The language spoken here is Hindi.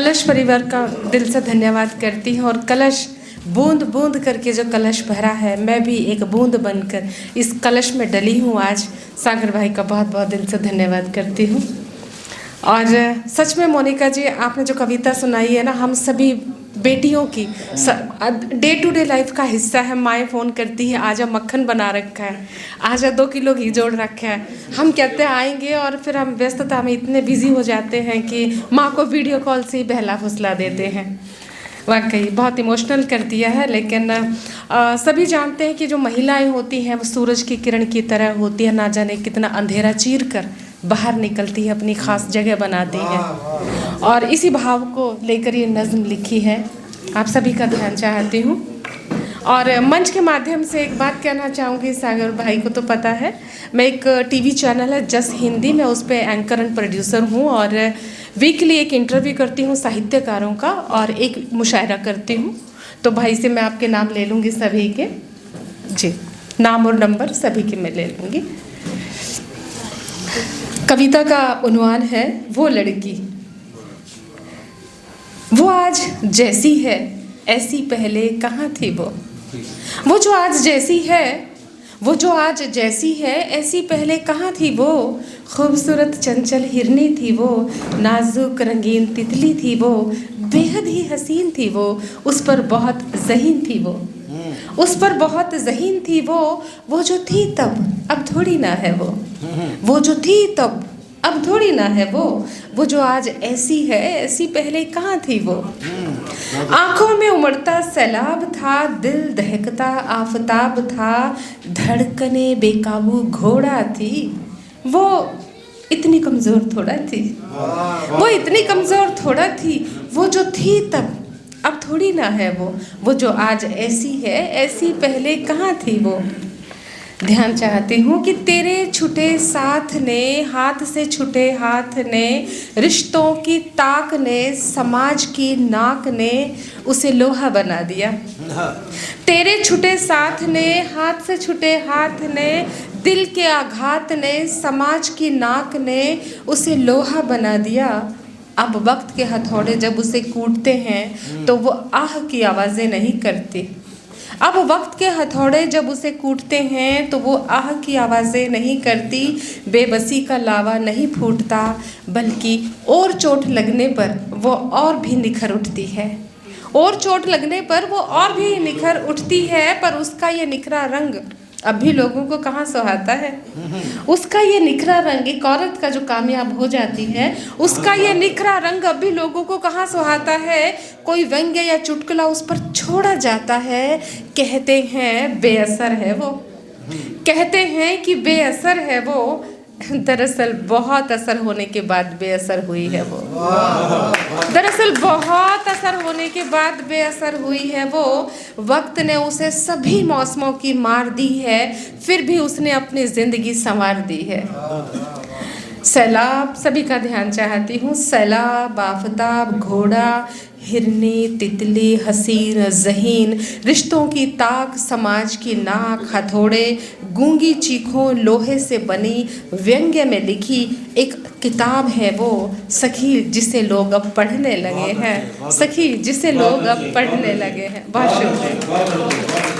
कलश परिवार का दिल से धन्यवाद करती हूँ और कलश बूंद बूंद करके जो कलश भरा है, मैं भी एक बूंद बनकर इस कलश में डली हूँ। आज सागर भाई का बहुत बहुत दिल से धन्यवाद करती हूँ। और सच में मोनिका जी, आपने जो कविता सुनाई है ना, हम सभी बेटियों की डे टू डे लाइफ का हिस्सा है। माएँ फ़ोन करती है, आजा मक्खन बना रखा है, आजा 2 किलो घी जोड़ रखा है। हम कहते हैं आएंगे और फिर हम व्यस्तता में इतने बिजी हो जाते हैं कि माँ को वीडियो कॉल से ही बहला फुसला देते हैं। वाकई बहुत इमोशनल कर दिया है। लेकिन सभी जानते हैं कि जो महिलाएं होती हैं वो सूरज की किरण की तरह होती है, ना जाने कितना अंधेरा चीर कर बाहर निकलती है, अपनी खास जगह बनाती है। और इसी भाव को लेकर ये नज़्म लिखी है, आप सभी का ध्यान चाहती हूँ। और मंच के माध्यम से एक बात कहना चाहूँगी, सागर भाई को तो पता है, मैं एक टीवी चैनल है जस हिंदी में, उस पर एंकर एंड प्रोड्यूसर हूँ और वीकली एक इंटरव्यू करती हूँ साहित्यकारों का और एक मुशायरा करती हूँ। तो भाई से मैं आपके नाम ले लूँगी सभी के, जी नाम और नंबर सभी के मैं ले लूँगी। कविता का उन्वान है वो लड़की। वो आज जैसी है ऐसी पहले कहाँ थी वो जो आज जैसी है, वो जो आज जैसी है ऐसी पहले कहाँ थी वो। खूबसूरत चंचल हिरनी थी वो, नाजुक रंगीन तितली थी वो, बेहद ही हसीन थी वो, उस पर बहुत ज़हीन थी वो, उस पर बहुत ज़हीन थी वो जो थी तब अब थोड़ी ना है वो जो थी तब अब थोड़ी ना है वो जो आज ऐसी है ऐसी पहले कहाँ थी वो। आंखों में उमड़ता सैलाब था, दिल दहकता आफताब था, धड़कने बेकाबू घोड़ा थी वो इतनी कमज़ोर थोड़ा थी, वो इतनी कमज़ोर थोड़ा थी, वो जो थी तब अब थोड़ी ना है वो जो आज ऐसी है ऐसी पहले कहाँ थी वो। ध्यान चाहती हूँ कि तेरे छुटे साथ ने, हाथ से छुटे हाथ ने, रिश्तों की ताक ने, समाज की नाक ने उसे लोहा बना दिया। तेरे छुटे साथ ने, हाथ से छुटे हाथ ने, दिल के आघात ने, समाज की नाक ने उसे लोहा बना दिया। अब वक्त के हथौड़े जब उसे कूटते हैं तो वो आह की आवाज़ें नहीं करती। अब वक्त के हथौड़े जब उसे कूटते हैं तो वो आह की आवाज़ें नहीं करती। बेबसी का लावा नहीं फूटता, बल्कि और चोट लगने पर वो और भी निखर उठती है, और चोट लगने पर वो और भी निखर उठती है। पर उसका ये निखरा रंग अब भी लोगों को कहाँ सुहाता है। उसका ये निखरा रंग, एक औरत का जो कामयाब हो जाती है, उसका ये निखरा रंग अब भी लोगों को कहाँ सुहाता है। कोई व्यंग्य या चुटकुला उस पर छोड़ा जाता है, कहते हैं बेअसर है वो, कहते हैं कि बेअसर है वो, दरअसल बहुत असर होने के बाद बेअसर हुई है वो, दरअसल बहुत असर होने के बाद बेअसर हुई है वो। वक्त ने उसे सभी मौसमों की मार दी है, फिर भी उसने अपनी ज़िंदगी संवार दी है। सैलाब, सभी का ध्यान चाहती हूँ। सैलाब, आफताब, घोड़ा, हिरनी, तितली, हसीन, ज़हीन, रिश्तों की ताक, समाज की नाक, हथौड़े, गूंगी चीखों, लोहे से बनी, व्यंग्य में लिखी एक किताब है वो, सखी जिसे लोग अब पढ़ने लगे हैं, सखी जिसे लोग अब पढ़ने लगे हैं। बहुत शुक्रिया।